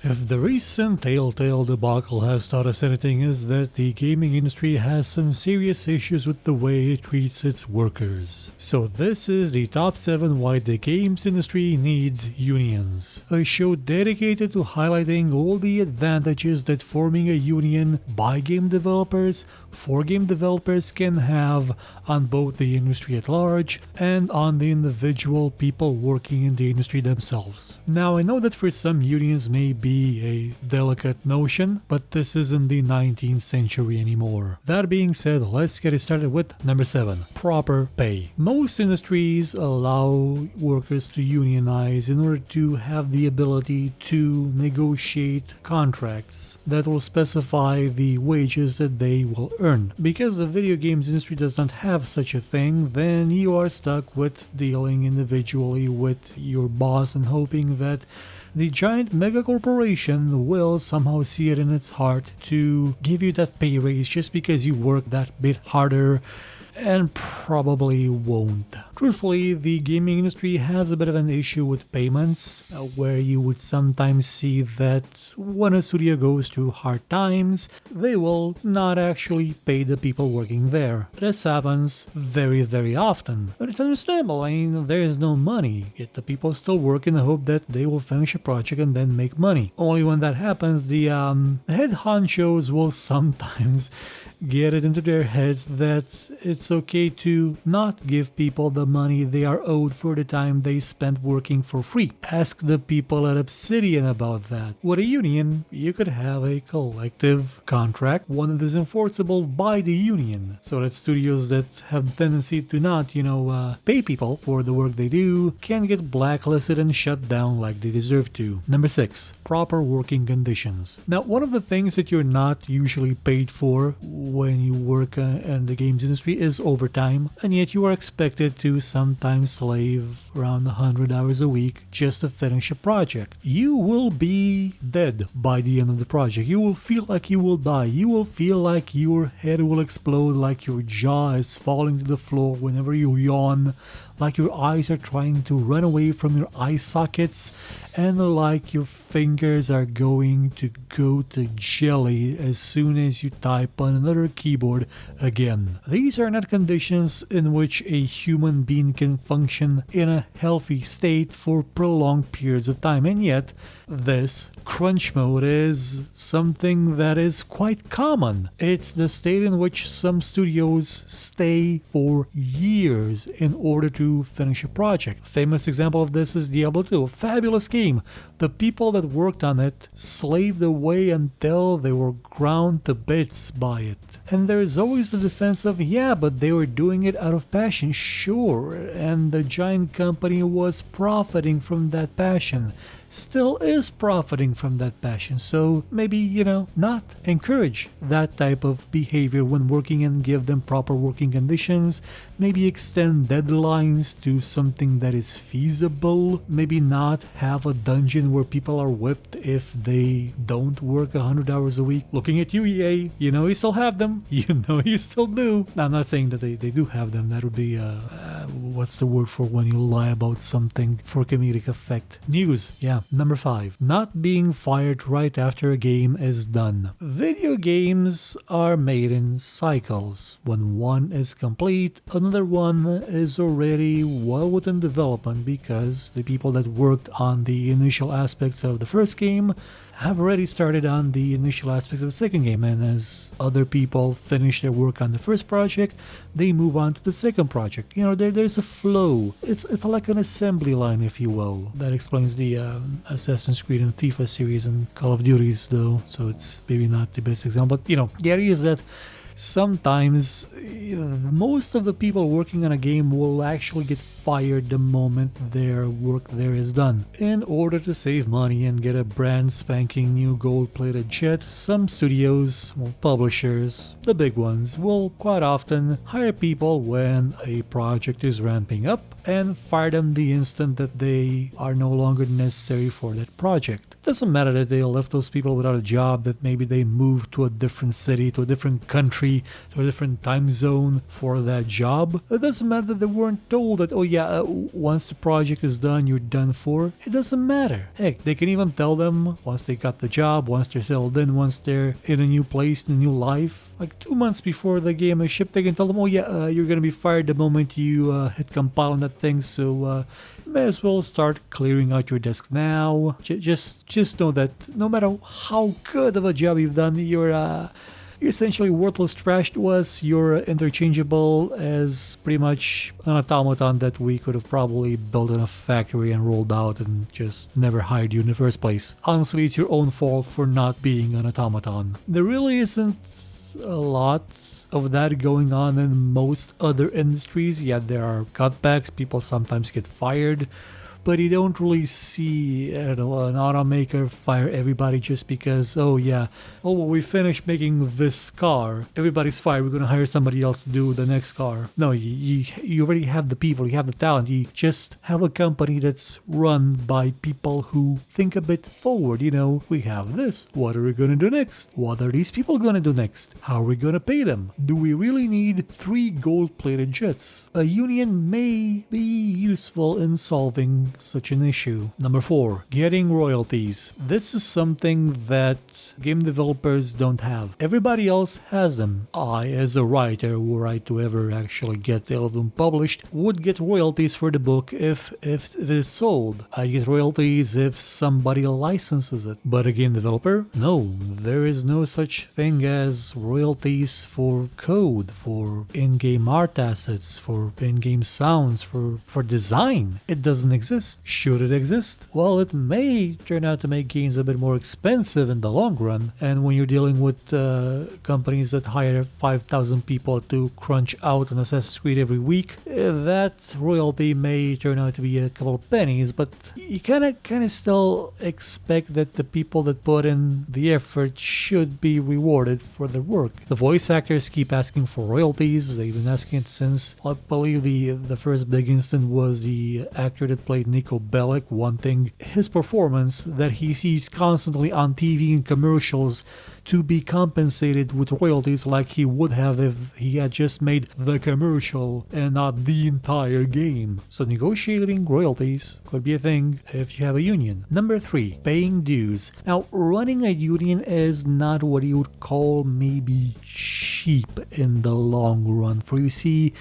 If the recent Telltale debacle has taught us anything, is that the gaming industry has some serious issues with the way it treats its workers. So this is the top 7 why the games industry needs unions. A show dedicated to highlighting all the advantages that forming a union by game developers for game developers can have on both the industry at large and on the individual people working in the industry themselves. Now I know that for some unions may be a delicate notion, but this isn't the 19th century anymore. That being said, let's get it started with number 7, proper pay. Most industries allow workers to unionize in order to have the ability to negotiate contracts that will specify the wages that they will earn. Because the video games industry does not have such a thing, then you are stuck with dealing individually with your boss and hoping that the giant mega corporation will somehow see it in its heart to give you that pay raise just because you work that bit harder, and probably won't. Truthfully, the gaming industry has a bit of an issue with payments, where you would sometimes see that when a studio goes through hard times, they will not actually pay the people working there. This happens very often, but it's understandable. I mean, there is no money, yet the people still work in the hope that they will finish a project and then make money. Only when that happens, the head honchos will sometimes get it into their heads that it's okay to not give people the money they are owed for the time they spent working for free. Ask the people at Obsidian about that. With a union, you could have a collective contract, one that is enforceable by the union, so that studios that have the tendency to not, pay people for the work they do can get blacklisted and shut down like they deserve to. Number 6, proper working conditions. Now, one of the things that you're not usually paid for when you work in the games industry is overtime, and yet you are expected to sometimes slave around 100 hours a week just to finish a project. You will be dead by the end of the project. You will feel like you will die. You will feel like your head will explode, like your jaw is falling to the floor whenever you yawn, like your eyes are trying to run away from your eye sockets, and like your fingers are going to go to jelly as soon as you type on another keyboard again. These are not conditions in which a human being can function in a healthy state for prolonged periods of time, and yet this crunch mode is something that is quite common. It's the state in which some studios stay for years in order to finish a project. A famous example of this is Diablo 2, a fabulous game. The people that worked on it slaved away until they were ground to bits by it. And there is always the defense of, yeah, but they were doing it out of passion, sure, and the giant company was profiting from that passion. Still is profiting from that passion, so maybe, not encourage that type of behavior when working and give them proper working conditions. Maybe extend deadlines to something that is feasible. Maybe not have a dungeon where people are whipped if they don't work 100 hours a week. Looking at you, EA, you still have them. You still do. Now, I'm not saying that they do have them. That would be, what's the word for when you lie about something for comedic effect? News, yeah. Number 5, not being fired right after a game is done. Video games are made in cycles. When one is complete, another one is already well within development because the people that worked on the initial aspects of the first game have already started on the initial aspects of the second game, and as other people finish their work on the first project, they move on to the second project. There's a flow. It's like an assembly line, if you will. That explains the Assassin's Creed and FIFA series and Call of Duties, though, so it's maybe not the best example. But, the idea is that sometimes most of the people working on a game will actually get fired the moment their work there is done. In order to save money and get a brand spanking new gold-plated jet, some studios, publishers, the big ones, will quite often hire people when a project is ramping up and fire them the instant that they are no longer necessary for that project. Doesn't matter that they left those people without a job, that maybe they moved to a different city, to a different country, to a different time zone for that job. It doesn't matter that they weren't told that, oh yeah, once the project is done, you're done for. It doesn't matter. Heck, they can even tell them once they got the job, once they're settled in, once they're in a new place, in a new life, like 2 months before the game is shipped, they can tell them, oh yeah, you're gonna be fired the moment you hit compile on that thing, so may as well start clearing out your desks now. Just know that no matter how good of a job you've done, you're essentially worthless trash to us. You're interchangeable as pretty much an automaton that we could have probably built in a factory and rolled out and just never hired you in the first place. Honestly, it's your own fault for not being an automaton. There really isn't a lot of that going on in most other industries. Yeah, there are cutbacks, people sometimes get fired, but you don't really see, I don't know, an automaker fire everybody just because, oh yeah, oh well, we finished making this car, everybody's fired, we're gonna hire somebody else to do the next car. No, you already have the people, you have the talent, you just have a company that's run by people who think a bit forward, you know, we have this, what are we gonna do next? What are these people gonna do next? How are we gonna pay them? Do we really need 3 gold-plated jets? A union may be useful in solving such an issue. Number 4, getting royalties. This is something that game developers don't have. Everybody else has them. I, as a writer, were I to ever actually get all of them published, would get royalties for the book if it is sold. I get royalties if somebody licenses it. But a game developer? No, there is no such thing as royalties for code, for in-game art assets, for in-game sounds, for design. It doesn't exist. Should it exist? Well, it may turn out to make games a bit more expensive in the long run, and when you're dealing with companies that hire 5,000 people to crunch out an Assassin's Creed every week, that royalty may turn out to be a couple of pennies, but you kind of still expect that the people that put in the effort should be rewarded for their work. The voice actors keep asking for royalties. They've been asking it since, I believe, the first big instant was the actor that played Nico Bellic wanting his performance that he sees constantly on TV and commercials to be compensated with royalties like he would have if he had just made the commercial and not the entire game. So negotiating royalties could be a thing if you have a union. Number 3, paying dues. Now, running a union is not what you would call maybe cheap in the long run. For you see,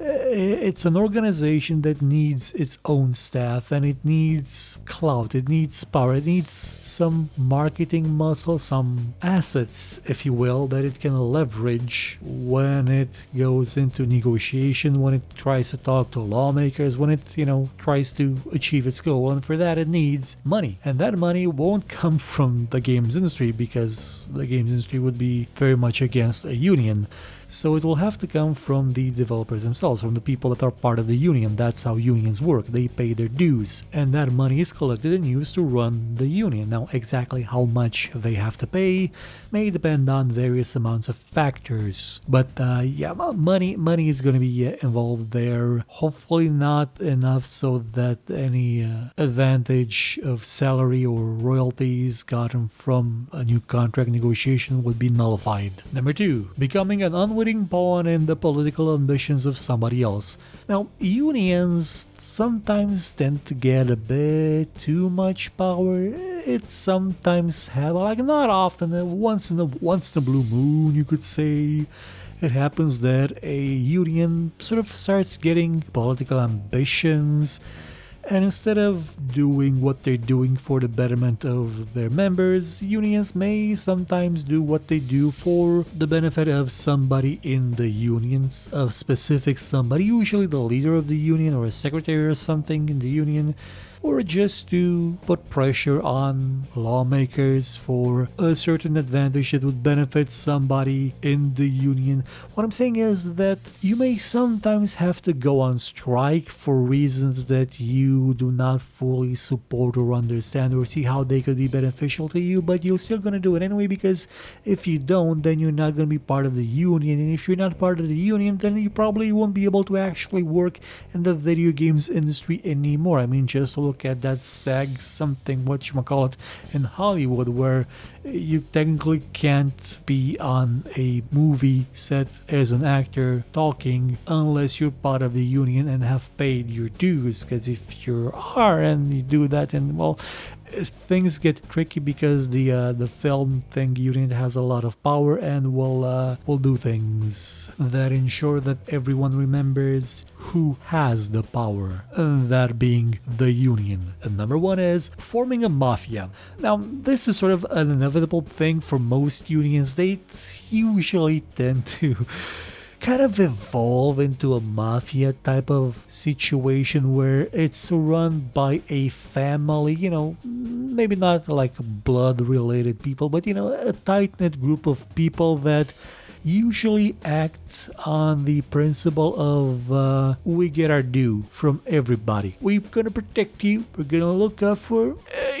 it's an organization that needs its own staff and it needs clout, it needs power, it needs some marketing muscle, some assets, if you will, that it can leverage when it goes into negotiation, when it tries to talk to lawmakers, when it, tries to achieve its goal. And for that, it needs money. And that money won't come from the games industry because the games industry would be very much against a union. So it will have to come from the developers themselves, from the people that are part of the union. That's how unions work. They pay their dues, and that money is collected and used to run the union. Now, exactly how much they have to pay may depend on various amounts of factors. But money is going to be involved there. Hopefully not enough so that any advantage of salary or royalties gotten from a new contract negotiation would be nullified. Number 2, becoming an unwitting pawn in the political ambitions of somebody else. Now, unions sometimes tend to get a bit too much power. It sometimes have, not often, once in a blue moon, you could say, it happens that a union sort of starts getting political ambitions. And instead of doing what they're doing for the betterment of their members, unions may sometimes do what they do for the benefit of somebody in the unions, a specific somebody, usually the leader of the union or a secretary or something in the union, or just to put pressure on lawmakers for a certain advantage that would benefit somebody in the union. What I'm saying is that you may sometimes have to go on strike for reasons that you do not fully support or understand or see how they could be beneficial to you, but you're still going to do it anyway, because if you don't, then you're not going to be part of the union, and if you're not part of the union, then you probably won't be able to actually work in the video games industry anymore. I mean, just look look at that SAG something, whatchamacallit, in Hollywood, where you technically can't be on a movie set as an actor talking unless you're part of the union and have paid your dues. Because if you are and you do that, and well, things get tricky because the film thing union has a lot of power and will do things that ensure that everyone remembers who has the power, that being the union. And number one is forming a mafia. Now, this is sort of an inevitable thing for most unions. They usually tend to kind of evolve into a mafia type of situation where it's run by a family, maybe not like blood related people, but a tight-knit group of people that usually act on the principle of we get our due from everybody. We're gonna protect you. We're gonna look out for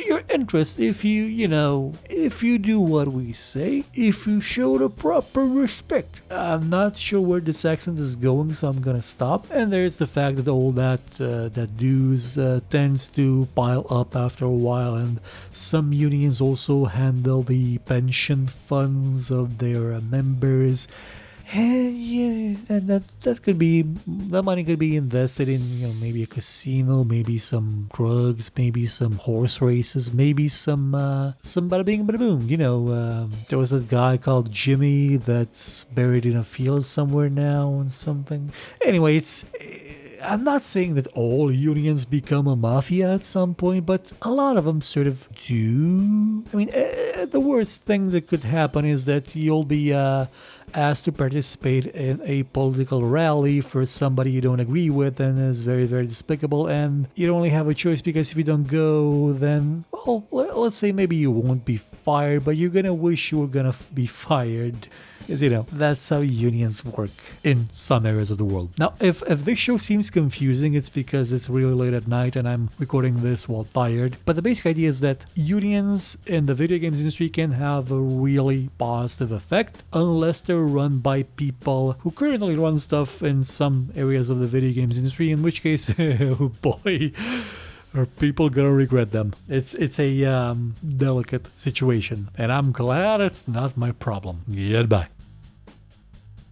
your interest if if you do what we say, if you show the proper respect. I'm not sure where this accent is going, so I'm gonna stop. And there's the fact that all that dues tends to pile up after a while, and some unions also handle the pension funds of their members. And that could be, that money could be invested in maybe a casino, maybe some drugs, maybe some horse races, maybe some bada bing bada boom. There was a guy called Jimmy that's buried in a field somewhere now and something. Anyway, I'm not saying that all unions become a mafia at some point, but a lot of them sort of do. I mean, the worst thing that could happen is that you'll be asked to participate in a political rally for somebody you don't agree with and is very, very despicable, and you only have a choice because if you don't go, then, well, let's say maybe you won't be fired, but you're gonna wish you were gonna be fired. Because, that's how unions work in some areas of the world. Now, if this show seems confusing, it's because it's really late at night and I'm recording this while tired. But the basic idea is that unions in the video games industry can have a really positive effect unless they're run by people who currently run stuff in some areas of the video games industry, in which case, oh boy, are people gonna regret them. It's a delicate situation, and I'm glad it's not my problem. Goodbye.